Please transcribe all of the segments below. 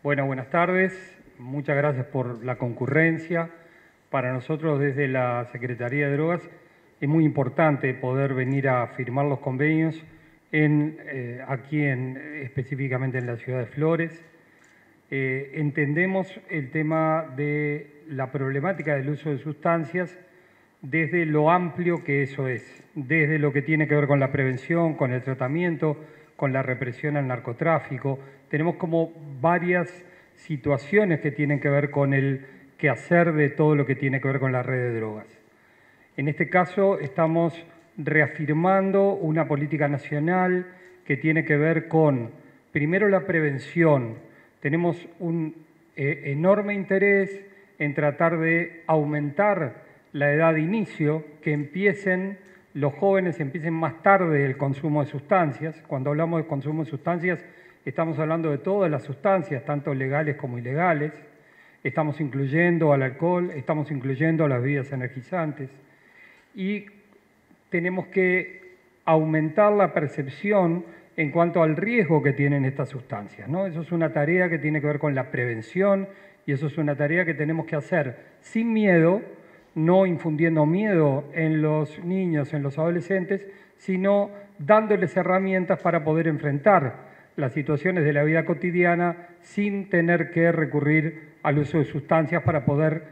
Bueno, buenas tardes. Muchas gracias por la concurrencia. Para nosotros desde la Secretaría de Drogas es muy importante poder venir a firmar los convenios específicamente en la ciudad de Flores. Entendemos el tema de la problemática del uso de sustancias desde lo amplio que eso es, desde lo que tiene que ver con la prevención, con el tratamiento, con la represión al narcotráfico. Tenemos como varias situaciones que tienen que ver con el quehacer de todo lo que tiene que ver con la red de drogas. En este caso estamos reafirmando una política nacional que tiene que ver con, primero, la prevención. Tenemos un enorme interés en tratar de aumentar la edad de inicio, que los jóvenes empiecen más tarde el consumo de sustancias. Cuando hablamos de consumo de sustancias, estamos hablando de todas las sustancias, tanto legales como ilegales. Estamos incluyendo al alcohol, estamos incluyendo a las bebidas energizantes. Y tenemos que aumentar la percepción en cuanto al riesgo que tienen estas sustancias, ¿no? Eso es una tarea que tiene que ver con la prevención y eso es una tarea que tenemos que hacer sin miedo, no infundiendo miedo en los niños, en los adolescentes, sino dándoles herramientas para poder enfrentar las situaciones de la vida cotidiana sin tener que recurrir al uso de sustancias para poder,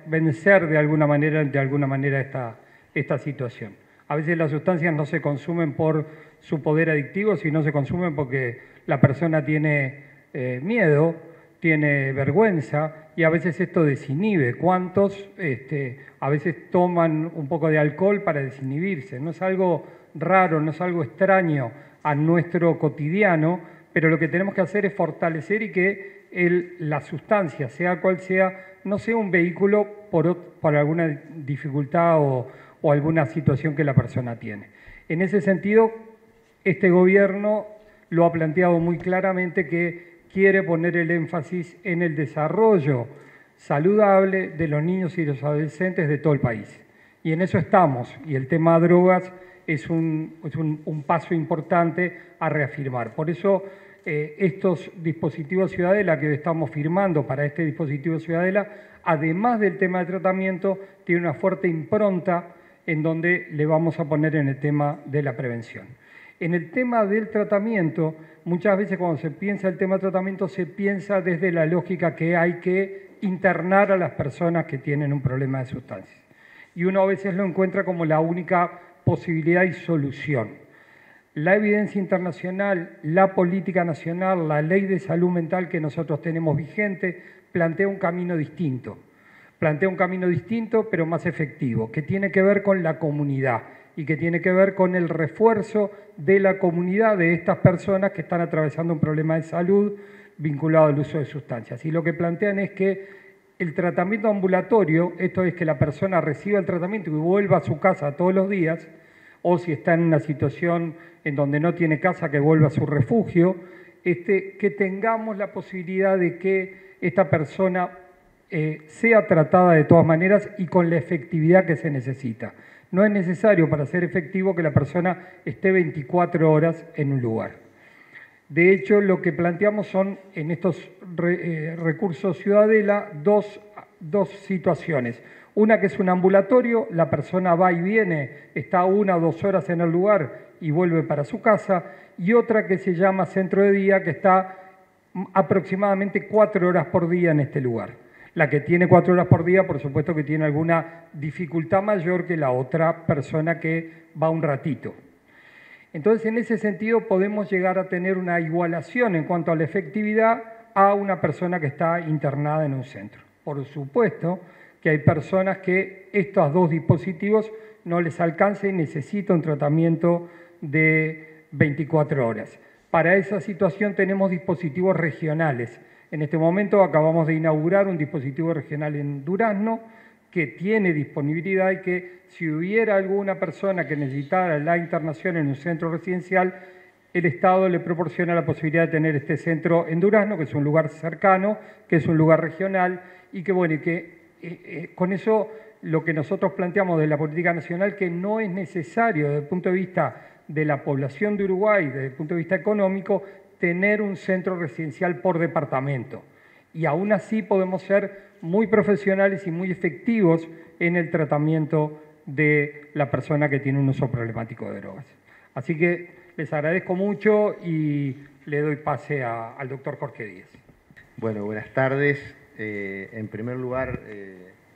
vencer de alguna manera esta situación. A veces las sustancias no se consumen por su poder adictivo, sino se consumen porque la persona tiene miedo, tiene vergüenza y a veces esto desinhibe. ¿Cuántos a veces toman un poco de alcohol para desinhibirse? No es algo raro, no es algo extraño a nuestro cotidiano, pero lo que tenemos que hacer es fortalecer y que la sustancia, sea cual sea, no sea un vehículo por alguna dificultad o alguna situación que la persona tiene. En ese sentido, este gobierno lo ha planteado muy claramente que quiere poner el énfasis en el desarrollo saludable de los niños y los adolescentes de todo el país. Y en eso estamos, y el tema de drogas es un paso importante a reafirmar. Por eso estos dispositivos Ciudadela que estamos firmando para este dispositivo Ciudadela, además del tema de tratamiento, tiene una fuerte impronta en donde le vamos a poner en el tema de la prevención. En el tema del tratamiento, muchas veces cuando se piensa el tema del tratamiento se piensa desde la lógica que hay que internar a las personas que tienen un problema de sustancias. Y uno a veces lo encuentra como la única posibilidad y solución. La evidencia internacional, la política nacional, la ley de salud mental que nosotros tenemos vigente, plantea un camino distinto. Plantea un camino distinto, pero más efectivo, que tiene que ver con la comunidad y que tiene que ver con el refuerzo de la comunidad de estas personas que están atravesando un problema de salud vinculado al uso de sustancias. Y lo que plantean es que el tratamiento ambulatorio, esto es que la persona reciba el tratamiento y vuelva a su casa todos los días, o si está en una situación en donde no tiene casa, que vuelva a su refugio, que tengamos la posibilidad de que esta persona sea tratada de todas maneras y con la efectividad que se necesita. No es necesario para ser efectivo que la persona esté 24 horas en un lugar. De hecho, lo que planteamos son, en estos recursos Ciudadela, dos situaciones. Una que es un ambulatorio, la persona va y viene, está 1 o 2 horas en el lugar y vuelve para su casa, y otra que se llama centro de día, que está aproximadamente 4 horas por día en este lugar. La que tiene 4 horas por día, por supuesto que tiene alguna dificultad mayor que la otra persona que va un ratito. Entonces, en ese sentido, podemos llegar a tener una igualación en cuanto a la efectividad a una persona que está internada en un centro. Por supuesto que hay personas que estos dos dispositivos no les alcanza y necesitan un tratamiento de 24 horas. Para esa situación tenemos dispositivos regionales. En este momento acabamos de inaugurar un dispositivo regional en Durazno que tiene disponibilidad y que si hubiera alguna persona que necesitara la internación en un centro residencial, el Estado le proporciona la posibilidad de tener este centro en Durazno, que es un lugar cercano, que es un lugar regional y que, bueno, con eso lo que nosotros planteamos de la política nacional, que no es necesario desde el punto de vista de la población de Uruguay, desde el punto de vista económico, tener un centro residencial por departamento. Y aún así podemos ser muy profesionales y muy efectivos en el tratamiento de la persona que tiene un uso problemático de drogas. Así que les agradezco mucho y le doy pase al doctor Jorge Díez. Bueno, buenas tardes. En primer lugar,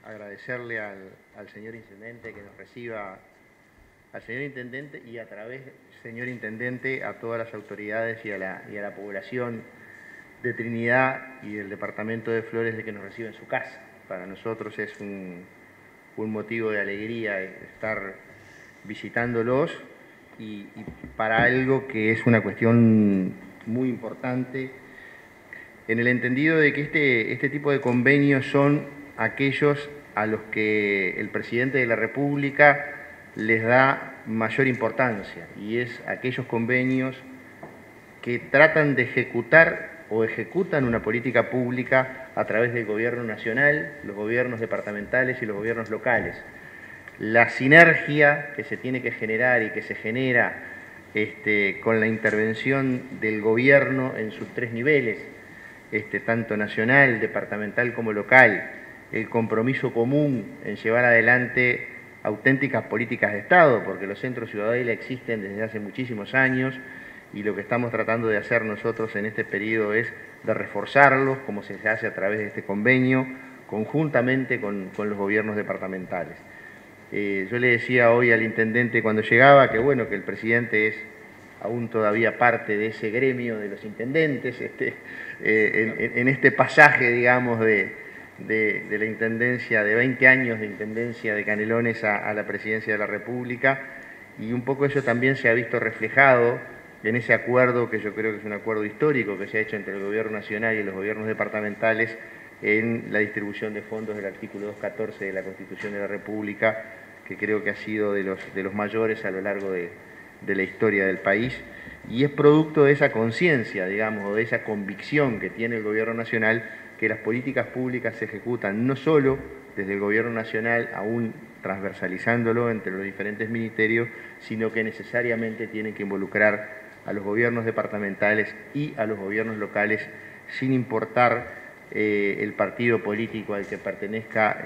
agradecerle al señor Intendente que nos reciba, al señor Intendente y a través del señor Intendente a todas las autoridades y a la población de Trinidad y del Departamento de Flores de que nos reciba en su casa. Para nosotros es un motivo de alegría estar visitándolos y para algo que es una cuestión muy importante, en el entendido de que este tipo de convenios son aquellos a los que el Presidente de la República les da mayor importancia, y es aquellos convenios que tratan de ejecutar o ejecutan una política pública a través del Gobierno nacional, los gobiernos departamentales y los gobiernos locales. La sinergia que se tiene que generar y que se genera con la intervención del Gobierno en sus tres niveles, tanto nacional, departamental como local, el compromiso común en llevar adelante auténticas políticas de Estado, porque los centros Ciudadela existen desde hace muchísimos años y lo que estamos tratando de hacer nosotros en este periodo es de reforzarlos, como se hace a través de este convenio, conjuntamente con los gobiernos departamentales. Yo le decía hoy al Intendente cuando llegaba que bueno, que el Presidente es aún todavía parte de ese gremio de los intendentes, en este pasaje, digamos, de la Intendencia, de 20 años de Intendencia de Canelones a la Presidencia de la República, y un poco eso también se ha visto reflejado en ese acuerdo, que yo creo que es un acuerdo histórico que se ha hecho entre el Gobierno Nacional y los gobiernos departamentales en la distribución de fondos del artículo 214 de la Constitución de la República, que creo que ha sido de los mayores a lo largo de la historia del país, y es producto de esa conciencia, digamos, o de esa convicción que tiene el Gobierno Nacional, que las políticas públicas se ejecutan no solo desde el Gobierno Nacional, aún transversalizándolo entre los diferentes ministerios, sino que necesariamente tienen que involucrar a los gobiernos departamentales y a los gobiernos locales, sin importar el partido político al que pertenezca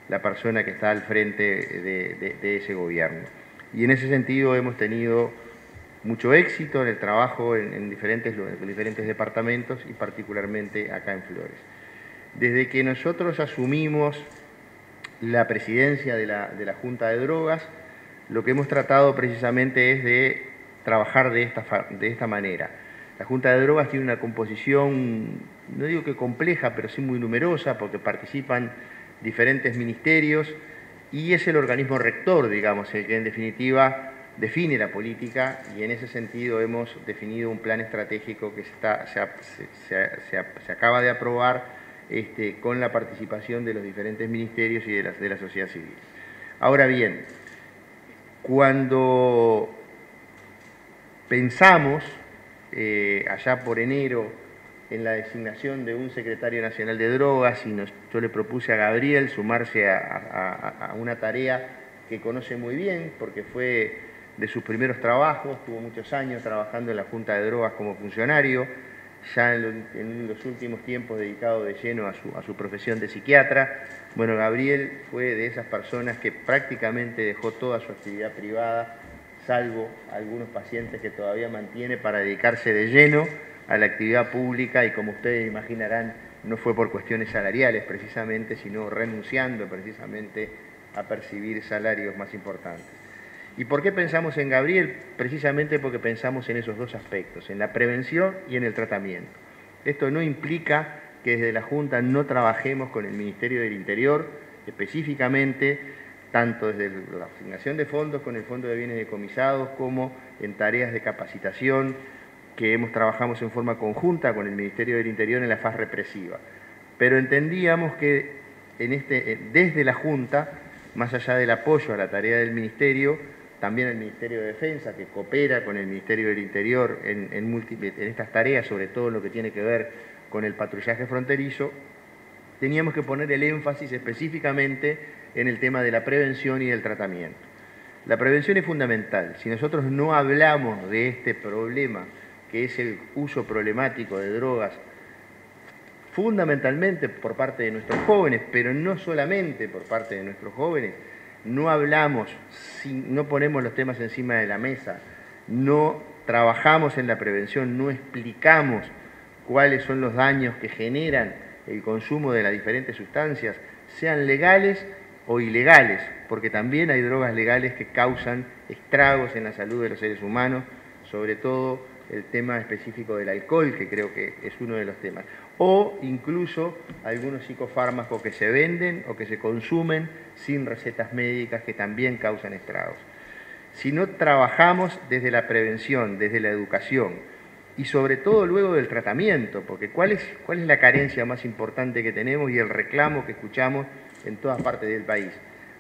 la persona que está al frente de ese gobierno. Y en ese sentido hemos tenido mucho éxito en el trabajo en diferentes departamentos y particularmente acá en Flores. Desde que nosotros asumimos la presidencia de la Junta de Drogas, lo que hemos tratado precisamente es de trabajar de esta manera. La Junta de Drogas tiene una composición, no digo que compleja, pero sí muy numerosa, porque participan diferentes ministerios y es el organismo rector, digamos, el que en definitiva define la política, y en ese sentido hemos definido un plan estratégico que se acaba de aprobar con la participación de los diferentes ministerios y de la sociedad civil. Ahora bien, cuando pensamos allá por enero en la designación de un secretario nacional de drogas, y yo le propuse a Gabriel sumarse a una tarea que conoce muy bien, porque fue de sus primeros trabajos, tuvo muchos años trabajando en la Junta de Drogas como funcionario, ya en los últimos tiempos dedicado de lleno a su profesión de psiquiatra. Bueno, Gabriel fue de esas personas que prácticamente dejó toda su actividad privada, salvo algunos pacientes que todavía mantiene, para dedicarse de lleno a la actividad pública, y como ustedes imaginarán, no fue por cuestiones salariales precisamente, sino renunciando precisamente a percibir salarios más importantes. ¿Y por qué pensamos en Gabriel? Precisamente porque pensamos en esos dos aspectos, en la prevención y en el tratamiento. Esto no implica que desde la Junta no trabajemos con el Ministerio del Interior, específicamente, tanto desde la asignación de fondos con el Fondo de Bienes Decomisados, como en tareas de capacitación que trabajamos en forma conjunta con el Ministerio del Interior en la fase represiva. Pero entendíamos que desde la Junta, más allá del apoyo a la tarea del Ministerio, también el Ministerio de Defensa, que coopera con el Ministerio del Interior en estas tareas, sobre todo en lo que tiene que ver con el patrullaje fronterizo, teníamos que poner el énfasis específicamente en el tema de la prevención y del tratamiento. La prevención es fundamental. Si nosotros no hablamos de este problema que es el uso problemático de drogas, fundamentalmente por parte de nuestros jóvenes, pero no solamente por parte de nuestros jóvenes. No hablamos, no ponemos los temas encima de la mesa, no trabajamos en la prevención, no explicamos cuáles son los daños que generan el consumo de las diferentes sustancias, sean legales o ilegales, porque también hay drogas legales que causan estragos en la salud de los seres humanos, sobre todo el tema específico del alcohol, que creo que es uno de los temas, o incluso algunos psicofármacos que se venden o que se consumen sin recetas médicas, que también causan estragos. Si no trabajamos desde la prevención, desde la educación y sobre todo luego del tratamiento, porque ¿cuál es la carencia más importante que tenemos y el reclamo que escuchamos en todas partes del país?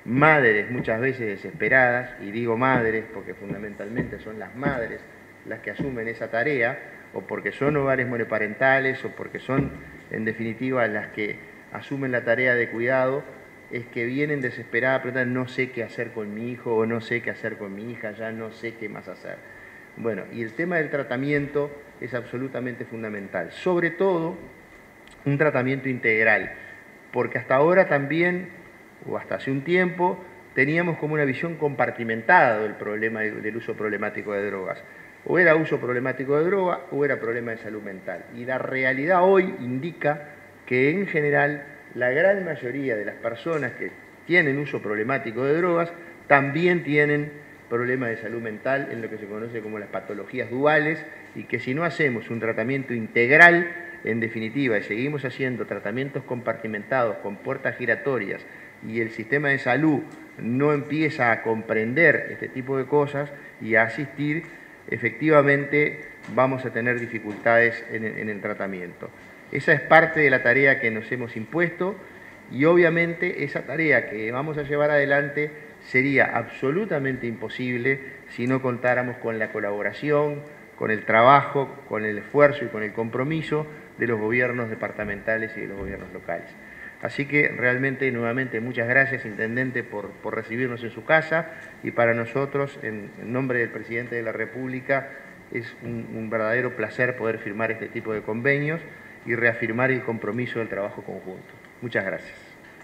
Madres muchas veces desesperadas, y digo madres porque fundamentalmente son las madres las que asumen esa tarea, o porque son hogares monoparentales, o porque son, en definitiva, las que asumen la tarea de cuidado, es que vienen desesperadas, pero no sé qué hacer con mi hijo, o no sé qué hacer con mi hija, ya no sé qué más hacer. Bueno, y el tema del tratamiento es absolutamente fundamental, sobre todo un tratamiento integral, porque hasta ahora también, o hasta hace un tiempo, teníamos como una visión compartimentada del problema del uso problemático de drogas. O era uso problemático de droga o era problema de salud mental. Y la realidad hoy indica que en general la gran mayoría de las personas que tienen uso problemático de drogas también tienen problemas de salud mental en lo que se conoce como las patologías duales, y que si no hacemos un tratamiento integral, en definitiva, y seguimos haciendo tratamientos compartimentados con puertas giratorias y el sistema de salud no empieza a comprender este tipo de cosas y a asistir, efectivamente vamos a tener dificultades en el tratamiento. Esa es parte de la tarea que nos hemos impuesto, y obviamente esa tarea que vamos a llevar adelante sería absolutamente imposible si no contáramos con la colaboración, con el trabajo, con el esfuerzo y con el compromiso de los gobiernos departamentales y de los gobiernos locales. Así que realmente, nuevamente, muchas gracias, Intendente, por recibirnos en su casa, y para nosotros, en nombre del Presidente de la República, es un verdadero placer poder firmar este tipo de convenios y reafirmar el compromiso del trabajo conjunto. Muchas gracias.